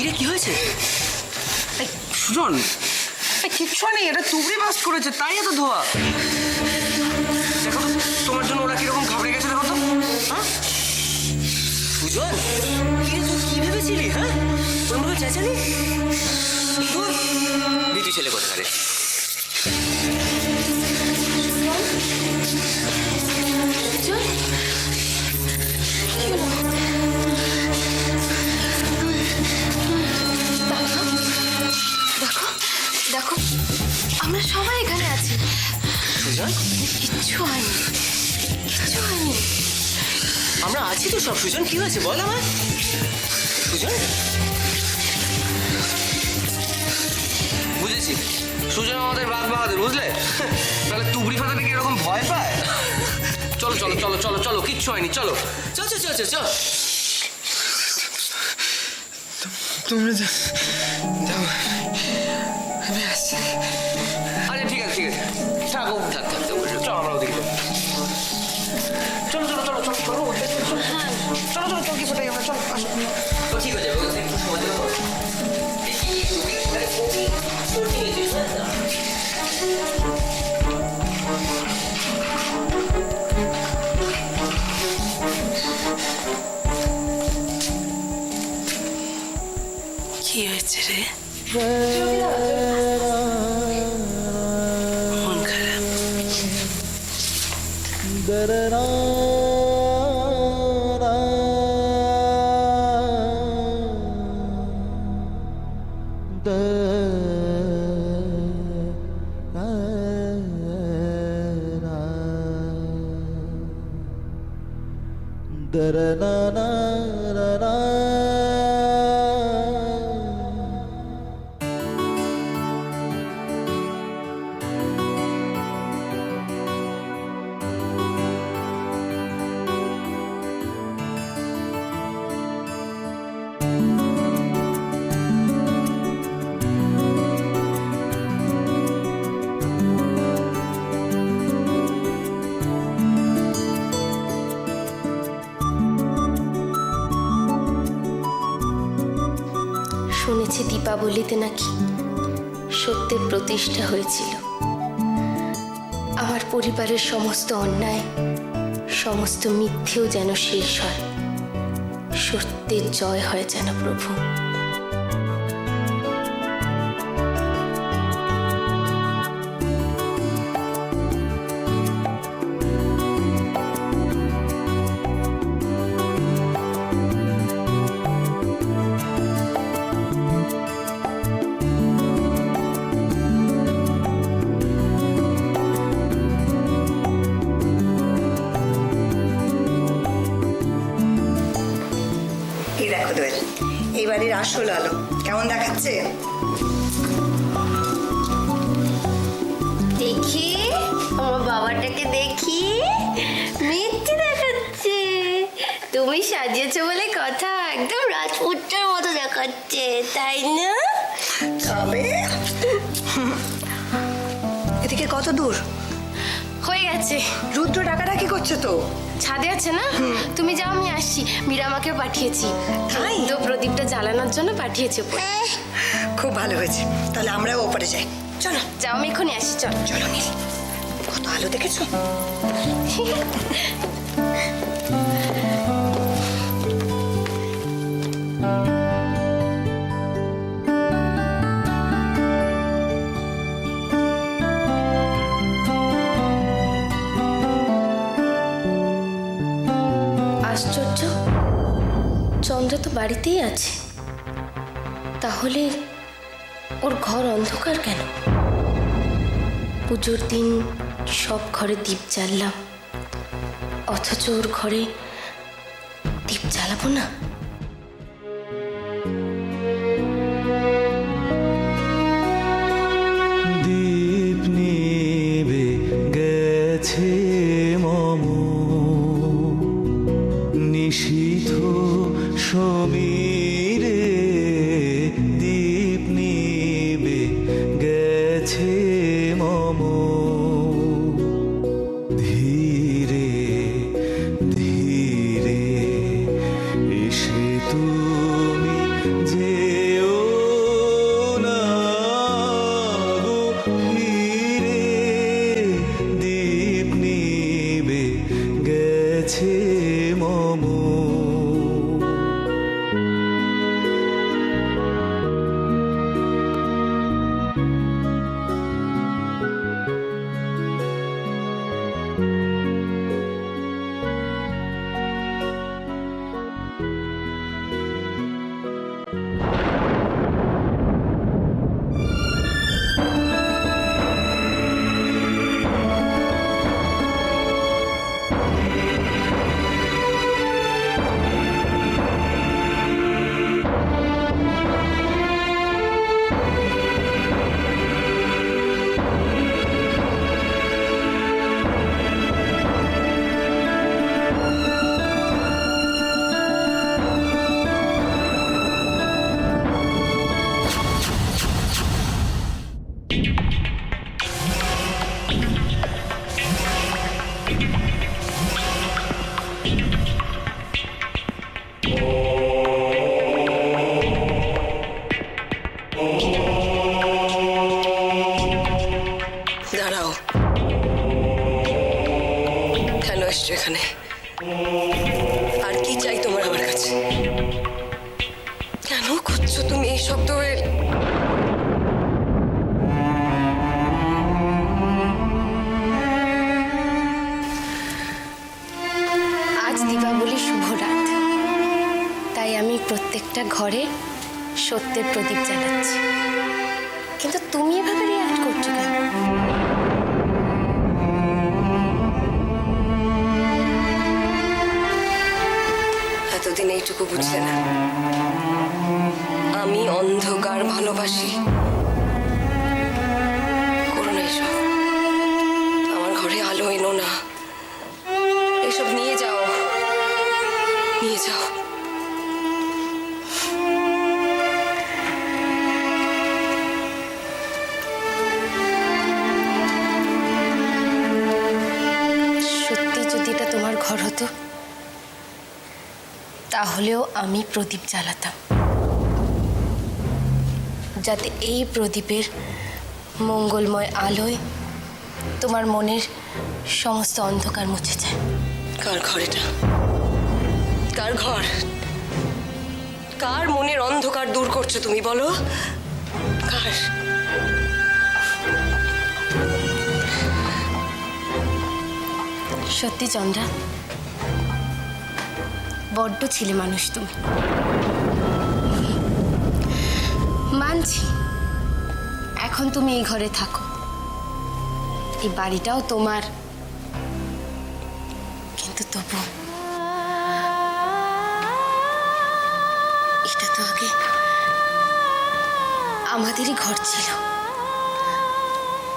কিরে কি হয়েছে? সুজন, কিচ্ছু নেই, এটা তুবড়ি বাস্ট করেছে তাই এত ধোয়া। দেখো তোমার জন্য ওরা কিরকম ঘাবড়ে গেছে, দেখো তো। হ্যাঁ সুজন, কিরে তুই কি ভেবেছিলি? হ্যাঁ তোর মনে চেঁচালি বিটু ছেলে কোথাকারে। দেখো আমরা সবাই এখানে আছি। সুজন, কিচ্ছু হয়নি, কিচ্ছু হয়নি। আমরা আছি তো সব। সুজন কি হয়েছে বল আমায়। সুজন, বুঝেছি সুজন আমাদের বাঘ বাহাদুর, বুঝলে? তাহলে তুবড়ি ফাটাতে কি এরকম ভয় পায়? চলো চলো চলো চলো চলো, কিচ্ছু হয়নি, চলো চল চল চল চল। তোমরা যাও, আমি আসছি। আরে ঠিক আছে ঠিক আছে, থাকো থাক থাক, চলো আমরা ওদিকে চলো চলো চলো চলো চলো চলো চলো চৌকি ফোটাই আমরা, চলো আসো। তো ঠিক হয়ে যাবে, একটু সময় দেবো। কি হয়েছে রে? মন খারাপ? শুনেছি দীপাবলিতে নাকি সত্যের প্রতিষ্ঠা হয়েছিল। আমার পরিবারের সমস্ত অন্যায়, সমস্ত মিথ্যেও যেন শেষ হয়, সত্যের জয় হয় যেন প্রভু। দেখো দোয়েল, এই বাড়ির আসল আলো কেমন দেখাচ্ছে? দেখি আমার বাবাটাকে, দেখি মিথ্যে দেখাচ্ছে। তুমি সাজিয়েছো বলে কথা, একদম রাজপুত্রের মতো দেখাচ্ছে, তাই না? তবে এদিকে কত দূর হয়ে গেছে। রুদ্র ডাকাডাকি করছে তো। ছাদে আছে না? তুমি যাও, আমি আসছি। মীরা আমাকে পাঠিয়েছি, তাই? তো প্রদীপটা জ্বালানোর জন্য পাঠিয়েছে উপরে। খুব ভালো হয়েছে, তাহলে আমরাও ওপরে যাই। চলো যাও, আমি এক্ষুনি আসি। চল চলো নীল, কত আলো দেখেছো? আশ্চর্য, চন্দ্র তো বাড়িতেই আছে, তাহলে ওর ঘর অন্ধকার কেন? পুজোর দিন সব ঘরে দীপ জ্বাললাম, অথচ ওর ঘরে দীপ জ্বালাবো না? দীপ নিবে গেছে মম নিশীথ সমীরে, দীপ নিবে গেছে মম ধীরে ধীরে এসে এখানে? আর কি চাই তোমার আমার কাছে? কেন করছো তুমি এইসব দোয়েল? আজ দীপাবলি শুভ রাত, তাই আমি প্রত্যেকটা ঘরে সত্যের প্রদীপ জ্বালাচ্ছি। কিন্তু তুমি এভাবে রিয়াক্ট করছো কেন? এতদিন এইটুকু বুঝলে না, আমি অন্ধকার ভালোবাসি। করো না এইসব, আমার ঘরে আলো এনো না। এসব নিয়ে যাও, নিয়ে যাও। সত্যি যদি এটা তোমার ঘর হতো, তাহলেও আমি প্রদীপ জ্বালাতাম, যাতে এই প্রদীপের মঙ্গলময় আলোয় তোমার মনের সমস্ত অন্ধকার মুছে যায়। কার ঘর এটা? কার ঘর? কার মনের অন্ধকার দূর করছো তুমি, বলো? কার? সত্যি চন্দ্রা, বড্ড ছিলে মানুষ তুমি। মানছি, এখন তুমি এই ঘরে থাকো, এই বাড়িটাও তোমার, কিন্তু তবু এটা তো আগে আমাদেরই ঘর ছিল।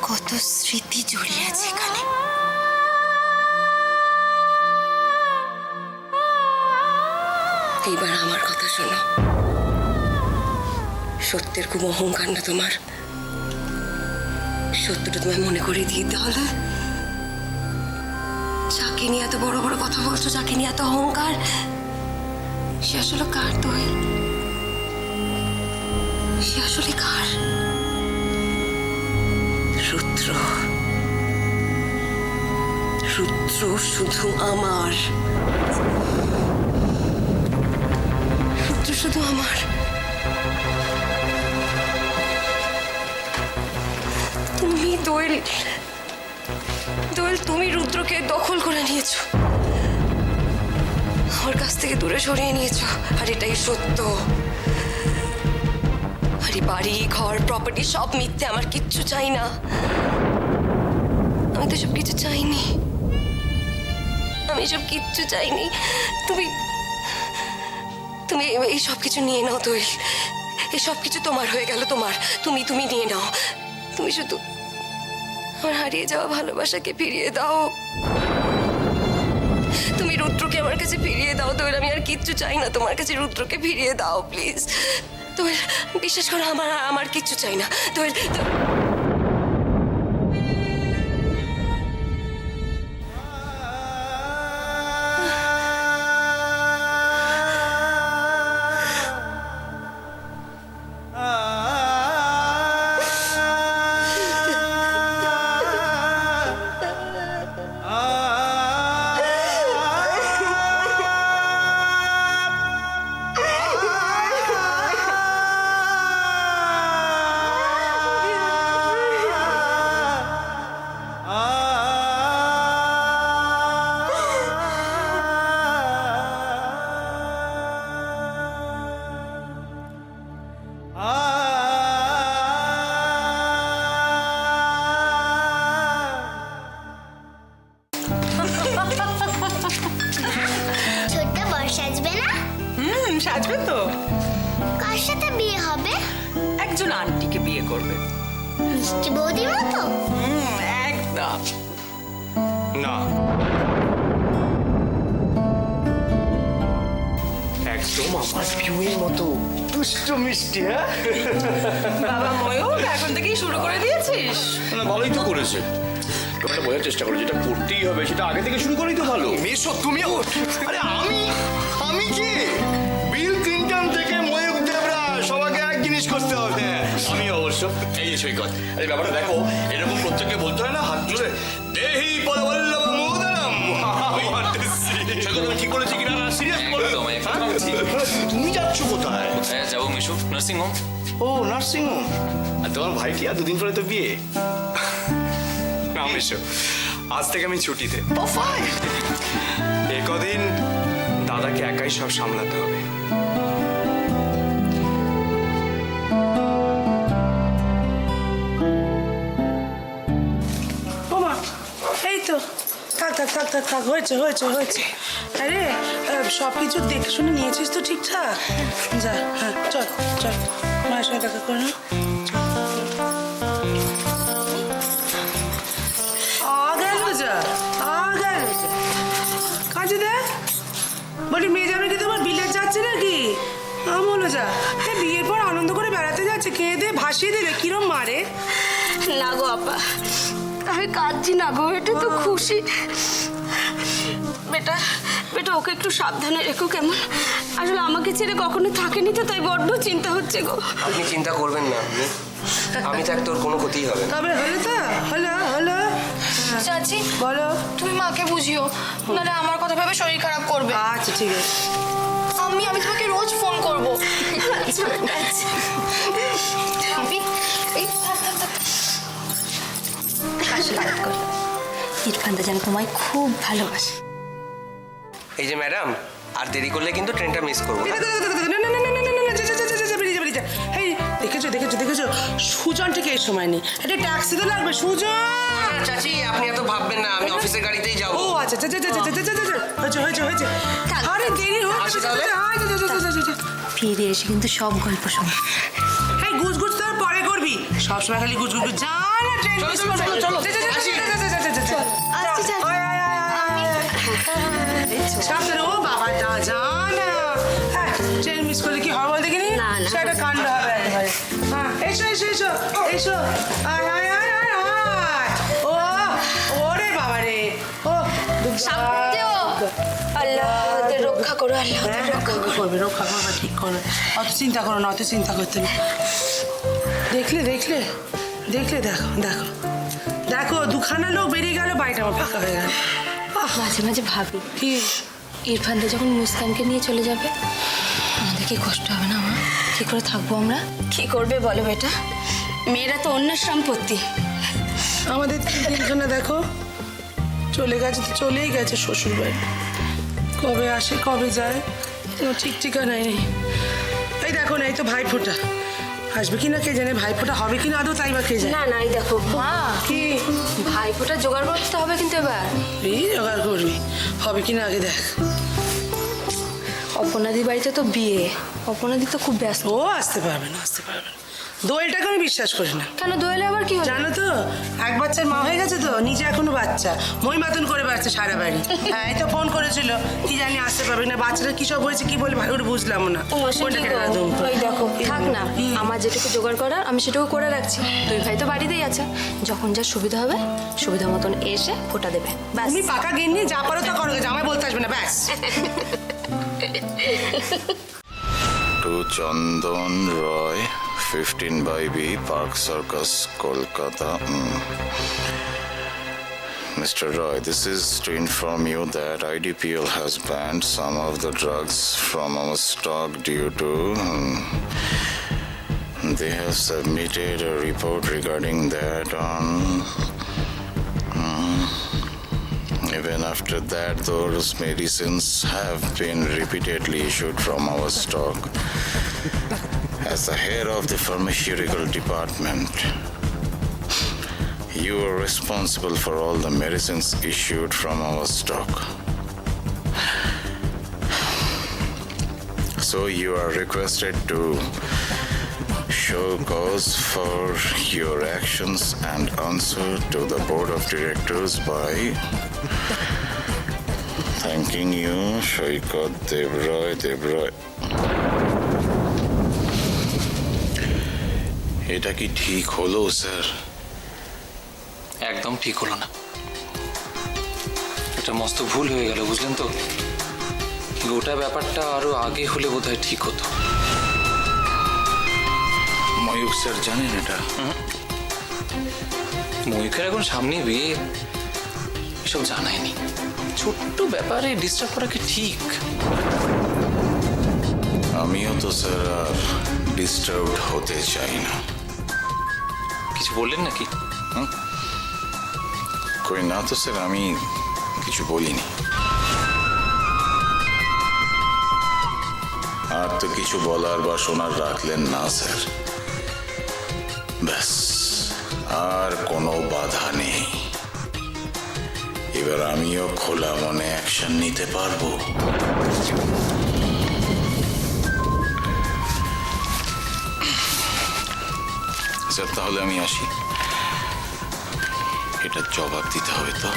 কত স্মৃতি জড়িয়ে আছে এখানে। এইবার আমার কথা শোনো। সত্যের খুব অহংকার না তোমার? সত্যটা তোমায় মনে করে দিতে হলে? যাকে নিয়ে এত বড় বড় কথা বলছো, যাকে নিয়ে এত অহংকার, সে আসলে কার দোয়েল? সে আসলে কার? রুদ্র। রুদ্র শুধু আমার, রুদ্র শুধু আমার। তুমি দোয়েল, দোয়েল তুমি রুদ্রকে দখল করে নিয়েছো, আমার কাছ থেকে দূরে সরিয়ে নিয়েছো। আর এটাই সত্য। আরে বাড়ি, ঘর, প্রপার্টি সব মিথ্যে, আমার কিচ্ছু চাই না। আমি তো সব কিছু চাইনি, আমি সব কিচ্ছু চাইনি। তুমি তুমি এই সব কিছু নিয়ে নাও দোয়েল, এই সব কিছু তোমার হয়ে গেল, তোমার। তুমি তুমি নিয়ে নাও। তুমি শুধু আমার হারিয়ে যাওয়া ভালোবাসাকে ফিরিয়ে দাও। তুমি রুদ্রকে আমার কাছে ফিরিয়ে দাও দোয়েল, আমি আর কিচ্ছু চাই না তোমার কাছে। রুদ্রকে ফিরিয়ে দাও প্লিজ দোয়েল, বিশ্বাস করো, আমার আমার কিচ্ছু চাই না দোয়েল। ছোট্ট বর সাজবে না? সাজবে তো। কার সাথে বিয়ে হবে? একজন আন্টিকে বিয়ে করবে। মিষ্টি বৌদির মতো? একদম। না, একদম আমার পিউয়ের মতো দুষ্ট মিষ্টি। হ্যাঁ, বাবা ময়ূর এখন থেকেই শুরু করে দিয়েছিস? না, ভালোই তো করেছে। তোমরা বোঝার চেষ্টা করো, যেটা করতেই হবে সেটা আগে থেকে শুরু করেই তো ভালো। মেশো তুমিও। আরে আমি কি বিল ক্লিন্টন থেকে ময়ূর দেবরা সবাইকে এক জিনিস করতে হবে। আমি অবশ্য এই যে সৈকত, আরে ব্যাপারটা দেখো, এরকম প্রত্যেককে বলতে হয় না হাত জুড়ে দেহি পরবল্লভ মোদনম। কথা আমি ঠিক বলেছি কিনা না সিরিয়াস বলো একদম, একদম ঠিক। তুমি যাচ্ছ কোথায়? হ্যাঁ যাবো মিশু, নার্সিং হোম। ও নার্সিং হোম। আর তোমার ভাই কি আর দুদিন পরে তো বিয়ে? না মিশো, আজ থেকে আমি ছুটিতে। ও ফাইন। এ কদিন দাদাকে একাই সব সামলাতে হবে। ওমা এই তো থাক থাক থাক থাক থাক হয়েছে হয়েছে হয়েছে। আরে সব কিছু দেখে শুনে নিয়েছিস তো ঠিকঠাক? যা হ্যাঁ চল চল মায়ের সঙ্গে দেখা করে না। গেল যা গেল যা কাজে দেখ বলি মেয়ে যাবে কি তোমার বিলেত যাচ্ছে নাকি? আমলো যা হ্যাঁ বিয়ের পর আনন্দ করে বেড়াতে যাচ্ছে, খেয়ে দিয়ে ভাসিয়ে দেবে কিরম মারে। না গো আপা, আমি কাঁদছি না গো, এটা তো খুশি। বেটা বেটা ওকে একটু সাবধানে রেখো কেমন? আসলে আমাকে ছেড়ে কখনো থাকেনি তো, তাই বড্ড চিন্তা হচ্ছে গো। আপনি চিন্তা করবেন না, আমি থাক তোর কোনো ক্ষতিই হবে না। তবে হলো তো হলো হলো চাচি বলো। তুমি মাকে বুঝিও, নাহলে আমার কথা ভেবে শরীর খারাপ করবে। আচ্ছা ঠিক আছে। আমি তোমাকে রোজ ফোন করবো। ভাবি এই থাক, থাক, থাক। আশীর্বাদ করো ইরফানদা যেন তোমায় খুব ভালোবাসে। এই যে ম্যাডাম, আর দেরি করলে কিন্তু ট্রেনটা মিস করবো। না না না না না না না না যা যা যা যা বেরিয়ে যা বেরিয়ে যা। এই দেখেছো দেখেছো দেখেছো সুজন ঠিক এই সময় নেই, একটা ট্যাক্সি তো লাগবে সুজন। চাচি আপনি এত ভাববেন না, আমি অফিসের গাড়িতেই যাবো। ও আচ্ছা যা যা যা যা যা যা হয়েছে হয়েছে হয়েছে। আরে দেরি হয়ে আসি যাবে। তাহলে? ফিরে এসে কিন্তু সব গল্প শোনো। এই গুজ গুজ তো পরে করবি, সবসময় খালি গুজ গুজ যা না ট্রেন মিস করবে। চলো, চলো, যা, যা, যা, আসি। যা, যা, যা, যা, যা, যা। আসছি, চাচি। আয়, আয়, আয়, আয়, আয়। সাবধানে, ও বাবা যা যা না। হ্যাঁ, ট্রেন মিস করলে কি হবে বল দেখিনি? না, না। সেটা কাণ্ড হবে একেবারে। হ্যাঁ, এসো এসো এসো এসো। আয় আয় আয় আয় আয়। ও ওরে বাবা রে। ও সামনে ও। আল্লাহ ওদের রক্ষা করো, আল্লাহ ওদের হ্যাঁ, রক্ষা করো। করবে রক্ষা করবে ঠিক করবে। অত চিন্তা করো না, অত চিন্তা করতে না। দেখলে দেখলে দেখলে দেখো দেখো দেখো দুখানা লোক বেরিয়ে গেল, বাড়িটা আমার ফাঁকা হয়ে গেল। মাঝে মাঝে ভাবি কি ইরফানদা যখন মুস্কানকে নিয়ে চলে যাবে আমাদের কি কষ্ট হবে না? মা কি করে থাকবো আমরা? কি করবে বলো বেটা, মেয়েরা তো অন্যের সম্পত্তি। আমাদের তিনজনে দেখো চলে গেছে তো চলেই গেছে শ্বশুর বাড়ি। কবে আসে কবে যায় কোনো ঠিক ঠিকানাই নেই। এই দেখো না, এই তো ভাইফোঁটা আসবে কিনা কে জানে, ভাইফোঁটা হবে কিনা আদৌ তাই বা কে জানে। না না এই দেখো মা কি ভাইফোঁটা জোগাড় করতে হবে কিন্তু এবার। এই জোগাড় করবি, হবে কিনা আগে দেখ। অপনাদি বাড়িতে তো বিয়ে, অপনাদি তো খুব ব্যস্ত। ও আসতে পারবে না আসতে পারবে না, দোয়েলটাকে আমি বিশ্বাস করি না। কেন দোয়েলে আবার কি হলো? জানো তো এক বাচ্চার মা হয়ে গেছে তো, নিজে এখনো বাচ্চা, মই মাতন করে বেড়াচ্ছে সারা বাড়ি। হ্যাঁ এই তো ফোন করেছিল, কি জানি আসতে পারবে না, বাচ্চাটা কি সব হয়েছে কি বলে ভালো করে বুঝলাম না। ও সে ফোনটা কি কেটে গো? একদম। ওই দেখো থাক না, আমার যেটুকু জোগাড় করার আমি সেটুকু করে রাখছি। দুই ভাই তো বাড়িতেই আছে, যখন যা সুবিধা হবে সুবিধা মতন এসে ফোঁটা দেবে ব্যাস। তুমি পাকা গিন্নি, যা পারো তা করো, জামাই বলতে আসবে না ব্যাস। To Chandan Roy, 15/B, Park Circus, Kolkata. Mr. Roy, this is to inform you that IDPL has banned some of the drugs from our stock due to they have submitted a report regarding that on even after that, those medicines have been repeatedly issued from our stock. As the head of the pharmaceutical department, you are responsible for all the medicines issued from our stock. So you are requested to show cause for your actions and answer to the board of directors by thanking you, Shoykot Devroy Devroy. এটা কি ঠিক হলো sir? একদম ঠিক হলো না, এটা মস্ত ভুল হয়ে গেল বুঝলেন তো। গোটা ব্যাপারটা আরো আগে হলে বোধহয় ঠিক হতো। ময়ূক স্যার জানেন এটা? ময়ূকের এখন সামনে বিয়ে, এসব জানায়নি। ছোট্ট ব্যাপারে ডিস্টার্ব করা কি ঠিক? আমিও তো স্যার আর ডিস্টার্ব হতে চাই না। কিছু বললেন নাকি? কই না তো স্যার, আমি কিছু বলিনি। আর তো কিছু বলার বা শোনার রাখলেন না স্যার। ব্যাস, আর কোনো বাধা নেই। এবার আমিও খোলা মনে অ্যাকশন নিতে পারবো। স্যার তাহলে আমি আসি, এটা জবাব দিতে হবে তো।